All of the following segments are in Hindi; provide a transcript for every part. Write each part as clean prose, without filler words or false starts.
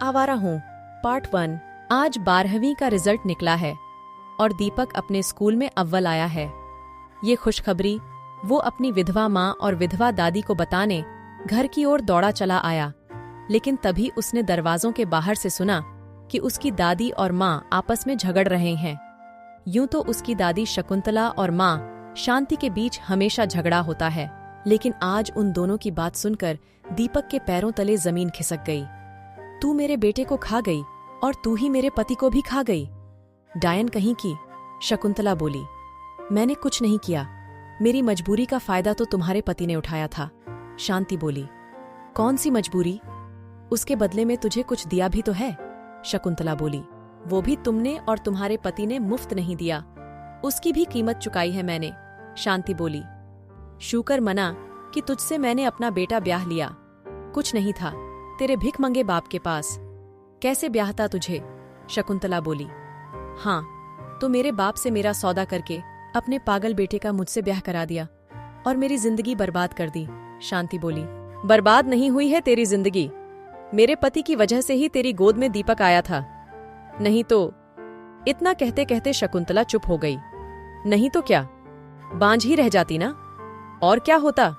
आवारा हूँ पार्ट 1। आज 12वीं का रिजल्ट निकला है और दीपक अपने स्कूल में अव्वल आया है। ये खुशखबरी वो अपनी विधवा माँ और विधवा दादी को बताने घर की ओर दौड़ा चला आया, लेकिन तभी उसने दरवाजों के बाहर से सुना कि उसकी दादी और माँ आपस में झगड़ रहे हैं। यूं तो उसकी दादी शकुंतला और माँ शांति के बीच हमेशा झगड़ा होता है, लेकिन आज उन दोनों की बात सुनकर दीपक के पैरों तले जमीन खिसक गई। तू मेरे बेटे को खा गई और तू ही मेरे पति को भी खा गई, डायन कहीं की, शकुंतला बोली। मैंने कुछ नहीं किया, मेरी मजबूरी का फायदा तो तुम्हारे पति ने उठाया था, शांति बोली। कौन सी मजबूरी? उसके बदले में तुझे कुछ दिया भी तो है, शकुंतला बोली। वो भी तुमने और तुम्हारे पति ने मुफ्त नहीं दिया, उसकी भी कीमत चुकाई है मैंने, शांति बोली। शुक्र मना कि तुझसे मैंने अपना बेटा ब्याह लिया, कुछ नहीं था तेरे भिखमंगे बाप के पास। कैसे ब्याहता तुझे? शकुंतला बोली। हाँ, तो मेरे बाप से मेरा सौदा करके अपने पागल बेटे का मुझसे ब्याह करा दिया और मेरी जिंदगी बर्बाद कर दी, शांति बोली। बर्बाद नहीं हुई है तेरी जिंदगी, मेरे पति की वजह से ही तेरी गोद में दीपक आया था, नहीं तो। इतना कहते कहते शकुंतला चुप हो गई। नहीं तो क्या, बांझ ही रह जाती ना, और क्या होता।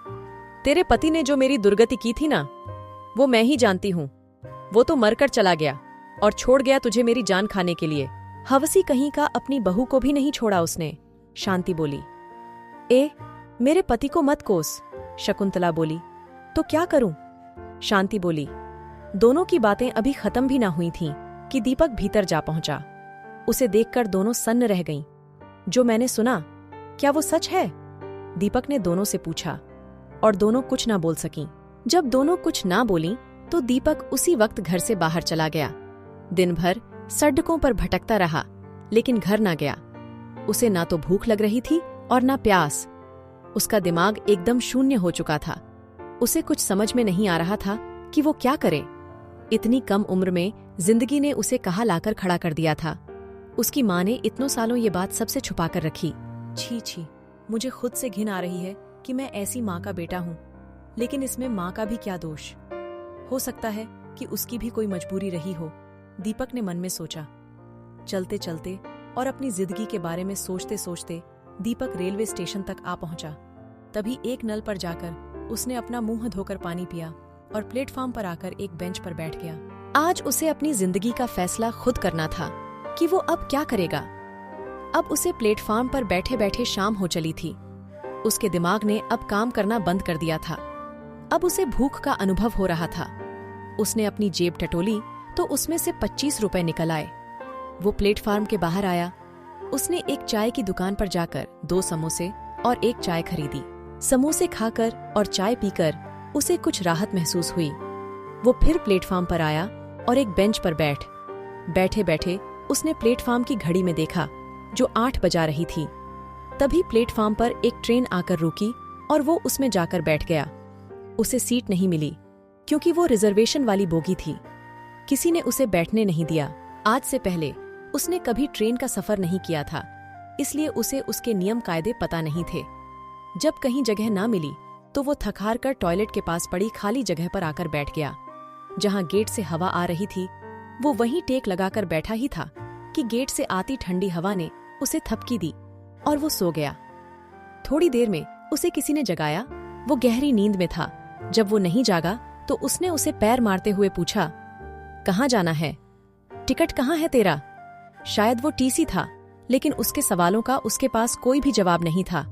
तेरे पति ने जो मेरी दुर्गति की थी ना, वो मैं ही जानती हूं। वो तो मरकर चला गया और छोड़ गया तुझे मेरी जान खाने के लिए। हवसी कहीं का अपनी बहू को भी नहीं छोड़ा उसने, शांति बोली। मेरे पति को मत कोस, शकुंतला बोली। तो क्या करूं? शांति बोली। दोनों की बातें अभी खत्म भी ना हुई थीं कि दीपक भीतर जा पहुंचा। उसे देखकर दोनों सन्न रह गईं। जो मैंने सुना, क्या वो सच है? दीपक ने दोनों से पूछा और दोनों कुछ ना बोल सकीं। जब दोनों कुछ ना बोलीं तो दीपक उसी वक्त घर से बाहर चला गया। दिन भर सड़कों पर भटकता रहा, लेकिन घर ना गया। उसे ना तो भूख लग रही थी और ना प्यास। उसका दिमाग एकदम शून्य हो चुका था। उसे कुछ समझ में नहीं आ रहा था कि वो क्या करे। इतनी कम उम्र में जिंदगी ने उसे कहाँ लाकर खड़ा कर दिया था। उसकी माँ ने इतनों सालों ये बात सबसे छुपा कर रखी। छी छी, मुझे खुद से घिन आ रही है कि मैं ऐसी माँ का बेटा हूँ, लेकिन इसमें माँ का भी क्या दोष? हो सकता है कि उसकी भी कोई मजबूरी रही हो, दीपक ने मन में सोचा। चलते चलते और अपनी जिंदगी के बारे में सोचते सोचते दीपक रेलवे स्टेशन तक आ पहुंचा। तभी एक नल पर जाकर उसने अपना मुंह धोकर पानी पिया और प्लेटफॉर्म पर आकर एक बेंच पर बैठ गया। आज उसे अपनी जिंदगी का फैसला खुद करना था कि वो अब क्या करेगा। अब उसे प्लेटफॉर्म पर बैठे बैठे शाम हो चली थी। उसके दिमाग ने अब काम करना बंद कर दिया था। अब उसे भूख का अनुभव हो रहा था। उसने अपनी जेब टटोली तो उसमें से 25 रुपए निकल आए। वो प्लेटफॉर्म के बाहर आया। उसने एक चाय की दुकान पर जाकर 2 समोसे और 1 चाय खरीदी। समोसे खाकर और चाय पीकर उसे कुछ राहत महसूस हुई। वो फिर प्लेटफॉर्म पर आया और एक बेंच पर बैठे बैठे उसने प्लेटफॉर्म की घड़ी में देखा जो 8 बजा रही थी। तभी प्लेटफॉर्म पर एक ट्रेन आकर रुकी और वो उसमें जाकर बैठ गया। उसे सीट नहीं मिली क्योंकि वो रिजर्वेशन वाली बोगी थी। किसी ने उसे बैठने नहीं दिया। आज से पहले उसने कभी ट्रेन का सफर नहीं किया था, इसलिए उसे उसके नियम कायदे पता नहीं थे। जब कहीं जगह ना मिली तो वो थक-हार कर टॉयलेट के पास पड़ी खाली जगह पर आकर बैठ गया। जहां गेट से हवा आ रही थी, वो वहीं टेक लगाकर बैठा ही था कि गेट से आती ठंडी हवा ने उसे थपकी दी और वो सो गया। थोड़ी देर में उसे किसी ने जगाया। वो गहरी नींद में था। जब वो नहीं जागा तो उसने उसे पैर मारते हुए पूछा, कहाँ जाना है? टिकट कहाँ है तेरा? शायद वो टीसी था, लेकिन उसके सवालों का उसके पास कोई भी जवाब नहीं था,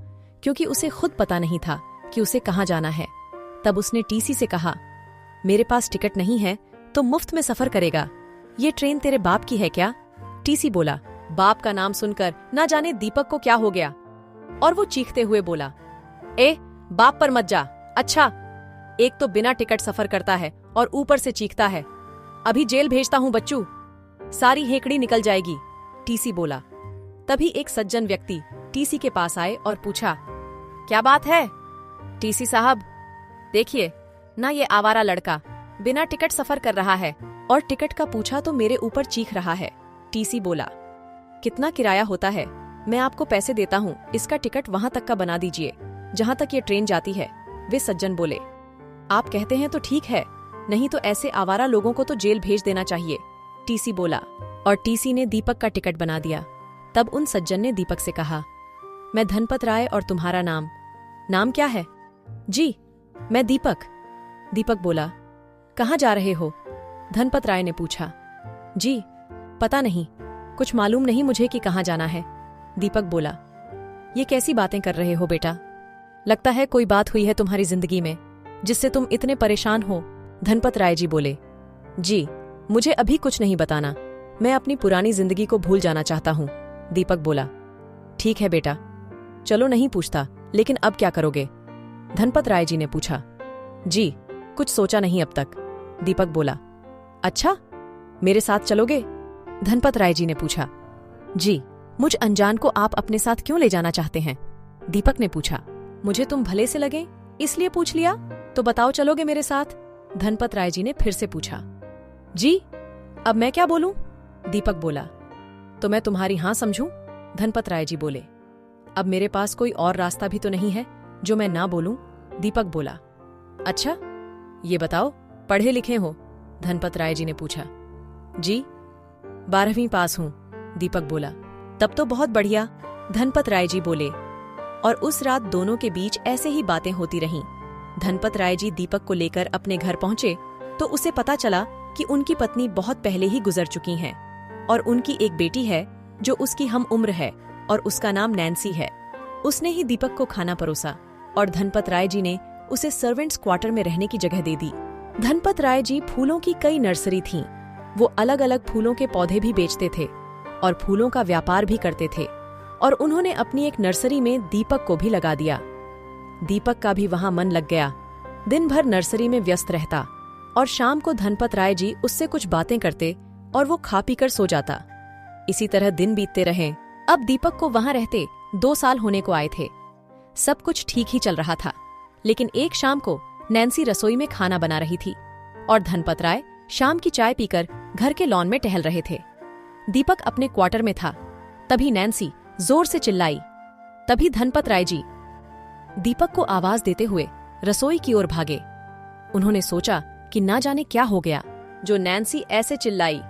क्योंकि उसे खुद पता नहीं था कि उसे कहाँ जाना है। तब उसने टीसी से कहा, मेरे पास टिकट नहीं है तो मुफ्त में सफर करेगा। ये ट्रेन तेरे बाप की है क्या? टीसी बोला। बाप का नाम सुनकर ना जाने दीपक को क्या हो गया और वो चीखते हुए बोला, बाप पर मत जा। अच्छा, एक तो बिना टिकट सफर करता है और ऊपर से चीखता है। अभी जेल भेजता हूं बच्चू, सारी हेकड़ी निकल जाएगी, टीसी बोला। तभी एक सज्जन व्यक्ति टीसी के पास आए और पूछा, क्या बात है? टीसी साहब, देखिए ना, ये आवारा लड़का बिना टिकट सफर कर रहा है और टिकट का पूछा तो मेरे ऊपर चीख रहा है। टीसी बोला, कितना किराया होता है? मैं आपको पैसे देता हूँ, इसका टिकट वहां तक का बना दीजिए जहां तक ये ट्रेन जाती है। वे सज्जन बोले, आप कहते हैं तो ठीक है, नहीं तो ऐसे आवारा लोगों को तो जेल भेज देना चाहिए, टीसी बोला। और टीसी ने दीपक का टिकट बना दिया। तब उन सज्जन ने दीपक से कहा, मैं धनपत राय, और तुम्हारा नाम? नाम क्या है? जी, मैं दीपक। दीपक बोला। कहाँ जा रहे हो? धनपत राय ने पूछा। जी, पता नहीं, कुछ मालूम नहीं मुझे कि कहाँ जाना है, दीपक बोला। ये कैसी बातें कर रहे हो बेटा? लगता है कोई बात हुई है तुम्हारी जिंदगी में जिससे तुम इतने परेशान हो, धनपत राय जी बोले। जी, मुझे अभी कुछ नहीं बताना, मैं अपनी पुरानी जिंदगी को भूल जाना चाहता हूं, दीपक बोला। ठीक है बेटा, चलो नहीं पूछता, लेकिन अब क्या करोगे? धनपत राय जी ने पूछा। जी, कुछ सोचा नहीं अब तक, दीपक बोला। अच्छा, मेरे साथ चलोगे? धनपत राय जी ने पूछा। जी, मुझ अनजान को आप अपने साथ क्यों ले जाना चाहते हैं? दीपक ने पूछा। मुझे तुम भले से लगे इसलिए पूछ लिया, तो बताओ चलोगे मेरे साथ? धनपत राय जी ने फिर से पूछा। जी, अब मैं क्या बोलूं? दीपक बोला। तो मैं तुम्हारी हां समझूं? धनपत राय जी बोले। अब मेरे पास कोई और रास्ता भी तो नहीं है जो मैं ना बोलूं, दीपक बोला। अच्छा, ये बताओ, पढ़े लिखे हो? धनपत राय जी ने पूछा। जी, 12वीं पास हूं, दीपक बोला। तब तो बहुत बढ़िया, धनपत राय जी बोले। और उस रात दोनों के बीच ऐसे ही बातें होती रहीं। धनपत राय जी दीपक को लेकर अपने घर पहुंचे तो उसे पता चला कि उनकी पत्नी बहुत पहले ही गुजर चुकी हैं और उनकी एक बेटी है जो उसकी हम उम्र है और उसका नाम नैन्सी है। उसने ही दीपक को खाना परोसा और धनपत राय जी ने उसे सर्वेंट्स क्वार्टर में रहने की जगह दे दी। धनपत राय जी फूलों की कई नर्सरी थीं। वो अलग अलग फूलों के पौधे भी बेचते थे और फूलों का व्यापार भी करते थे और उन्होंने अपनी एक नर्सरी में दीपक को भी लगा दिया। दीपक का भी वहां मन लग गया। दिन भर नर्सरी में व्यस्त रहता और शाम को धनपत राय जी उससे कुछ बातें करते और वो खा पीकर सो जाता। इसी तरह दिन बीतते रहे। अब दीपक को वहां रहते 2 साल होने को आए थे। सब कुछ ठीक ही चल रहा था, लेकिन एक शाम को नैन्सी रसोई में खाना बना रही थी और धनपत राय शाम की चाय पीकर घर के लॉन में टहल रहे थे। दीपक अपने क्वार्टर में था। तभी नैन्सी जोर से चिल्लाई। तभी धनपत राय जी दीपक को आवाज देते हुए रसोई की ओर भागे। उन्होंने सोचा कि ना जाने क्या हो गया जो नैन्सी ऐसे चिल्लाई।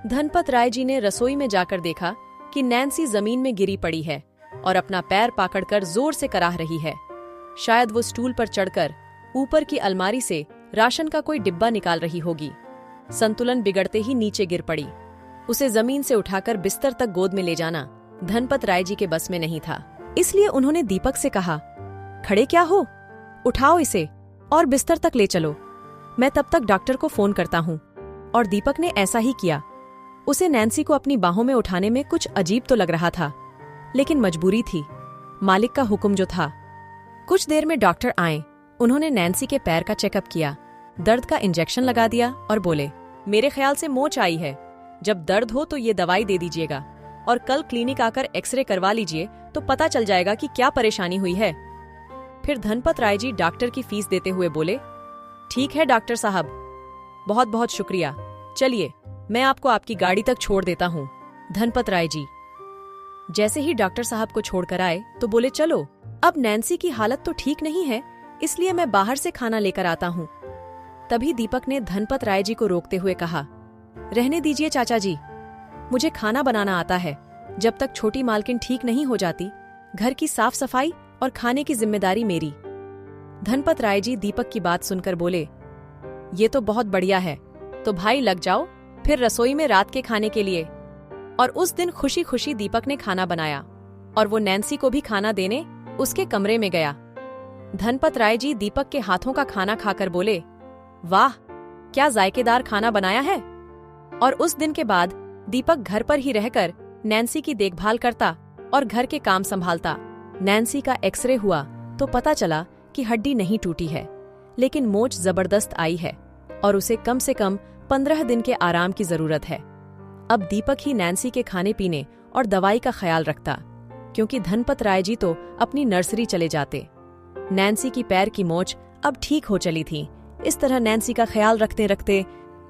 धनपत राय जी ने रसोई में जाकर देखा कि नैन्सी जमीन में गिरी पड़ी है और अपना पैर पकड़कर जोर से कराह रही है। शायद वो स्टूल पर चढ़कर ऊपर की अलमारी से राशन का कोई डिब्बा निकाल रही होगी। संतुलन बिगड़ते ही नीचे गिर पड़ी। उसे जमीन से उठाकर बिस्तर तक गोद में ले जाना धनपत राय जी के बस में नहीं था। इसलिए उन्होंने दीपक से कहा, खड़े क्या हो, उठाओ इसे और बिस्तर तक ले चलो, मैं तब तक डॉक्टर को फोन करता हूँ। और दीपक ने ऐसा ही किया। उसे नैन्सी को अपनी बाहों में उठाने में कुछ अजीब तो लग रहा था, लेकिन मजबूरी थी, मालिक का हुक्म जो था। कुछ देर में डॉक्टर आए। उन्होंने नैन्सी के पैर का चेकअप किया, दर्द का इंजेक्शन लगा दिया और बोले, मेरे ख्याल से मोच आई है। जब दर्द हो तो ये दवाई दे दीजिएगा और कल क्लिनिक आकर एक्सरे करवा लीजिए तो पता चल जाएगा कि क्या परेशानी हुई है। फिर धनपत राय जी डॉक्टर की फीस देते हुए बोले, ठीक है डॉक्टर साहब, बहुत बहुत शुक्रिया, चलिए मैं आपको आपकी गाड़ी तक छोड़ देता हूँ। धनपत राय जी जैसे ही डॉक्टर साहब को छोड़कर आए तो बोले, चलो अब नैन्सी की हालत तो ठीक नहीं है, इसलिए मैं बाहर से खाना लेकर आता हूँ। तभी दीपक ने धनपत राय जी को रोकते हुए कहा, रहने दीजिए चाचा जी, मुझे खाना बनाना आता है। जब तक छोटी मालकिन ठीक नहीं हो जाती, घर की साफ सफाई और खाने की जिम्मेदारी मेरी। धनपत राय जी दीपक की बात सुनकर बोले, ये तो बहुत बढ़िया है, तो भाई लग जाओ फिर रसोई में रात के खाने के लिए। और उस दिन खुशी खुशी दीपक ने खाना बनाया और वो नैन्सी को भी खाना देने उसके कमरे में गया। धनपत राय जी दीपक के हाथों का खाना खाकर बोले, वाह क्या जायकेदार खाना बनाया है। और उस दिन के बाद दीपक घर पर ही रहकर नैन्सी की देखभाल करता और घर के काम संभालता। नैन्सी का एक्सरे हुआ तो पता चला कि हड्डी नहीं टूटी है, लेकिन मोच जबरदस्त आई है और उसे कम से कम 15 दिन के आराम की जरूरत है। अब दीपक ही नैन्सी के खाने पीने और दवाई का ख्याल रखता, क्योंकि धनपत राय जी तो अपनी नर्सरी चले जाते। नैन्सी की पैर की मोच अब ठीक हो चली थी। इस तरह नैन्सी का ख्याल रखते रखते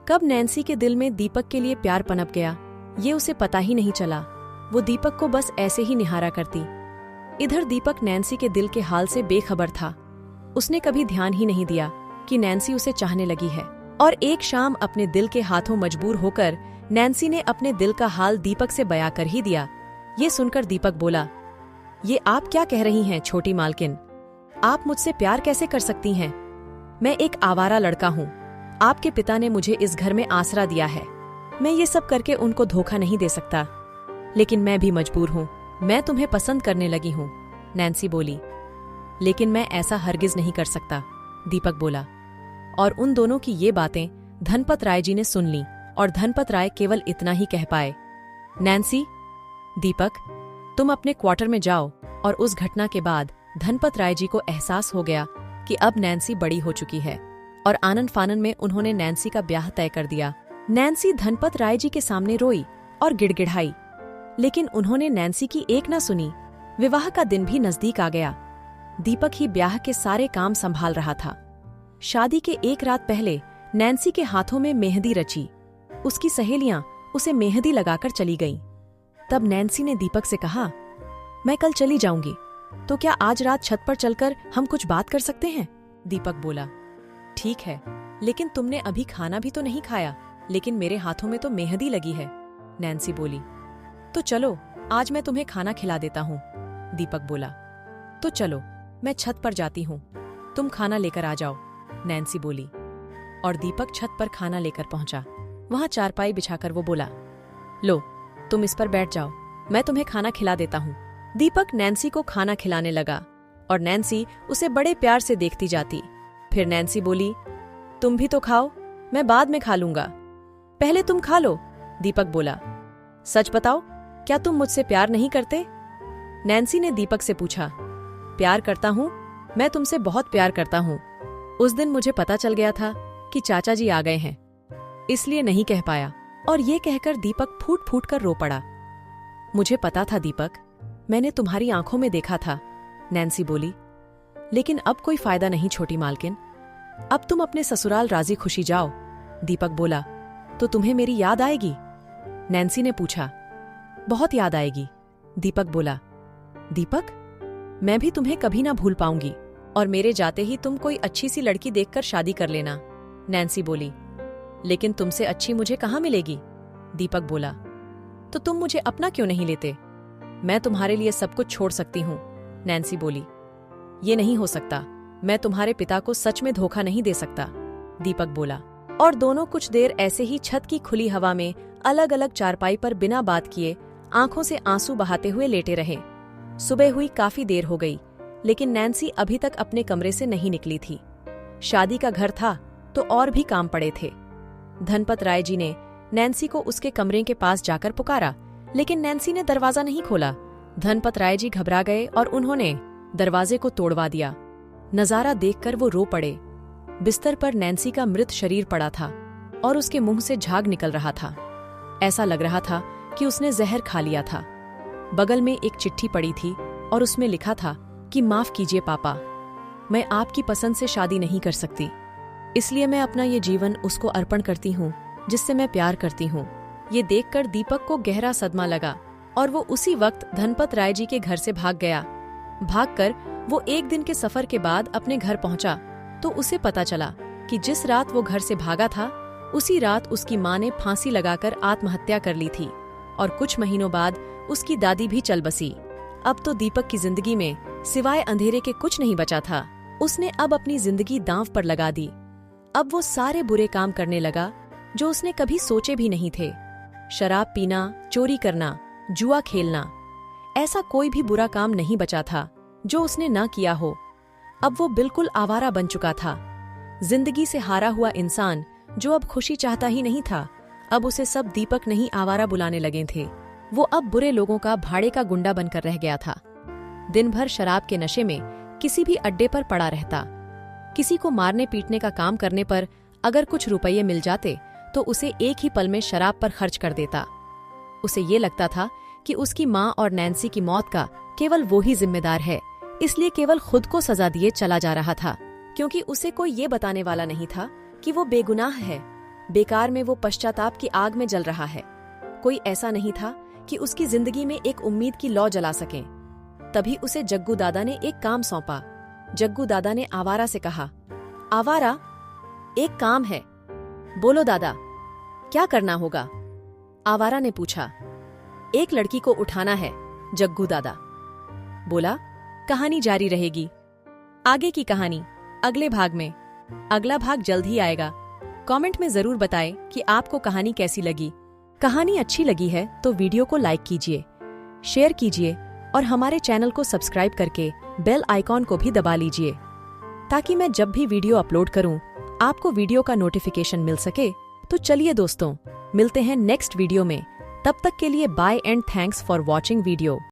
कब नैन्सी के दिल में दीपक के लिए प्यार पनप गया, ये उसे पता ही नहीं चला। वो दीपक को बस ऐसे ही निहारा करती। इधर दीपक नैन्सी के दिल के हाल से बेखबर था। उसने कभी ध्यान ही नहीं दिया कि नैन्सी उसे चाहने लगी है। और एक शाम अपने दिल के हाथों मजबूर होकर नैन्सी ने अपने दिल का हाल दीपक से बयां कर ही दिया। ये सुनकर दीपक बोला, ये आप क्या कह रही हैं छोटी मालकिन? आप मुझसे प्यार कैसे कर सकती हैं? मैं एक आवारा लड़का हूँ। आपके पिता ने मुझे इस घर में आसरा दिया है। मैं ये सब करके उनको धोखा नहीं दे सकता। लेकिन मैं भी मजबूर हूँ। मैं तुम्हें पसंद करने लगी हूँ, नैन्सी बोली। लेकिन मैं ऐसा हरगिज नहीं कर सकता, दीपक बोला। और उन दोनों की ये बातें धनपत राय जी ने सुन ली और धनपत राय केवल इतना ही कह पाए, नैन्सी, दीपक, तुम अपने क्वार्टर में जाओ। और उस घटना के बाद धनपत राय जी को एहसास हो गया कि अब नैन्सी बड़ी हो चुकी है और आनन फानन में उन्होंने नैन्सी का ब्याह तय कर दिया। नैन्सी धनपत राय जी के सामने रोई और गिड़गिड़ाई, लेकिन उन्होंने नैन्सी की एक न सुनी। विवाह का दिन भी नजदीक आ गया। दीपक ही ब्याह के सारे काम संभाल रहा था। शादी के एक रात पहले नैन्सी के हाथों में मेहंदी रची। उसकी सहेलियां उसे मेहंदी लगाकर चली गईं। तब नैन्सी ने दीपक से कहा, मैं कल चली जाऊंगी, तो क्या आज रात छत पर चलकर हम कुछ बात कर सकते हैं? दीपक बोला, ठीक है, लेकिन तुमने अभी खाना भी तो नहीं खाया। लेकिन मेरे हाथों में तो मेहंदी लगी है, नैन्सी बोली। तो चलो, आज मैं तुम्हें खाना खिला देता हूँ, दीपक बोला। तो चलो, मैं छत पर जाती हूँ, तुम खाना लेकर आ जाओ, नैन्सी बोली। और दीपक छत पर खाना लेकर पहुंचा। वहां चारपाई बिछाकर वो बोला, लो, तुम इस पर बैठ जाओ, मैं तुम्हें खाना खिला देता हूँ। दीपक नैन्सी को खाना खिलाने लगा और नैन्सी उसे बड़े प्यार से देखती जाती। फिर नैन्सी बोली, तुम भी तो खाओ, मैं बाद में खा लूंगा। पहले तुम खा लो, दीपक बोला। सच बताओ, क्या तुम मुझसे प्यार नहीं करते? नैन्सी ने दीपक से पूछा। प्यार करता हूँ, मैं तुमसे बहुत प्यार करता हूँ। उस दिन मुझे पता चल गया था कि चाचा जी आ गए हैं, इसलिए नहीं कह पाया। और ये कहकर दीपक फूट फूट कर रो पड़ा। मुझे पता था दीपक, मैंने तुम्हारी आंखों में देखा था, नैन्सी बोली। लेकिन अब कोई फायदा नहीं छोटी मालकिन, अब तुम अपने ससुराल राजी खुशी जाओ, दीपक बोला। तो तुम्हें मेरी याद आएगी? नैन्सी ने पूछा। बहुत याद आएगी, दीपक बोला। दीपक, मैं भी तुम्हें कभी ना भूल पाऊंगी और मेरे जाते ही तुम कोई अच्छी सी लड़की देखकर शादी कर लेना, नैन्सी बोली। लेकिन तुमसे अच्छी मुझे कहाँ मिलेगी, दीपक बोला। तो तुम मुझे अपना क्यों नहीं लेते? मैं तुम्हारे लिए सब कुछ छोड़ सकती हूँ, नैन्सी बोली। ये नहीं हो सकता, मैं तुम्हारे पिता को सच में धोखा नहीं दे सकता, दीपक बोला। और दोनों कुछ देर ऐसे ही छत की खुली हवा में अलग अलग चारपाई पर बिना बात किए आंखों से आंसू बहाते हुए लेटे रहे। सुबह हुई काफी देर हो गई, लेकिन नैन्सी अभी तक अपने कमरे से नहीं निकली थी। शादी का घर था तो और भी काम पड़े थे। धनपत राय जी ने नैन्सी को उसके कमरे के पास जाकर पुकारा, लेकिन नैन्सी ने दरवाजा नहीं खोला। धनपत राय जी घबरा गए और उन्होंने दरवाजे को तोड़वा दिया। नजारा देखकर वो रो पड़े। बिस्तर पर नैन्सी का मृत शरीर पड़ा था और उसके मुंह से झाग निकल रहा था। ऐसा लग रहा था कि उसने जहर खा लिया था। बगल में एक चिट्ठी पड़ी थी और उसमें लिखा था कि माफ कीजिए पापा, मैं आपकी पसंद से शादी नहीं कर सकती, इसलिए मैं अपना ये जीवन उसको अर्पण करती हूँ जिससे मैं प्यार करती हूँ। ये देखकर दीपक को गहरा सदमा लगा और वो उसी वक्त धनपत राय जी के घर से भाग गया। भागकर वो एक दिन के सफर के बाद अपने घर पहुंचा तो उसे पता चला कि जिस रात वो घर से भागा था उसी रात उसकी माँ ने फांसी लगाकर आत्महत्या कर ली थी और कुछ महीनों बाद उसकी दादी भी चल बसी। अब तो दीपक की जिंदगी में सिवाय अंधेरे के कुछ नहीं बचा था। उसने अब अपनी जिंदगी दांव पर लगा दी। अब वो सारे बुरे काम करने लगा जो उसने कभी सोचे भी नहीं थे। शराब पीना, चोरी करना, जुआ खेलना, ऐसा कोई भी बुरा काम नहीं बचा था जो उसने न किया हो। अब वो बिल्कुल आवारा बन चुका था। जिंदगी से हारा हुआ इंसान जो अब खुशी चाहता ही नहीं था, अब उसे सब दीपक नहीं आवारा बुलाने लगे थे। वो अब बुरे लोगों का भाड़े का गुंडा बनकर रह गया था। दिन भर शराब के नशे में किसी भी अड्डे पर पड़ा रहता। किसी को मारने पीटने का काम करने पर अगर कुछ रुपये मिल जाते तो उसे एक ही पल में शराब पर खर्च कर देता। उसे ये लगता था कि उसकी माँ और नैन्सी की मौत का केवल वो ही जिम्मेदार है, इसलिए केवल खुद को सजा दिए चला जा रहा था, क्योंकि उसे कोई ये बताने वाला नहीं था कि वो बेगुनाह है। बेकार में वो पश्चाताप की आग में जल रहा है। कोई ऐसा नहीं था कि उसकी जिंदगी में एक उम्मीद की लौ जला सकें। तभी उसे जग्गू दादा ने एक काम सौंपा। जग्गू दादा ने आवारा से कहा, आवारा, एक काम है, बोलो दादा, क्या करना होगा? आवारा ने पूछा। एक लड़की को उठाना है, जग्गू दादा बोला। कहानी जारी रहेगी। आगे की कहानी अगले भाग में। अगला भाग जल्द ही आएगा। कमेंट में जरूर बताएं कि आपको कहानी कैसी लगी। कहानी अच्छी लगी है तो वीडियो को लाइक कीजिए, शेयर कीजिए और हमारे चैनल को सब्सक्राइब करके बेल आइकॉन को भी दबा लीजिए, ताकि मैं जब भी वीडियो अपलोड करूं आपको वीडियो का नोटिफिकेशन मिल सके। तो चलिए दोस्तों, मिलते हैं नेक्स्ट वीडियो में। तब तक के लिए bye and thanks for watching video.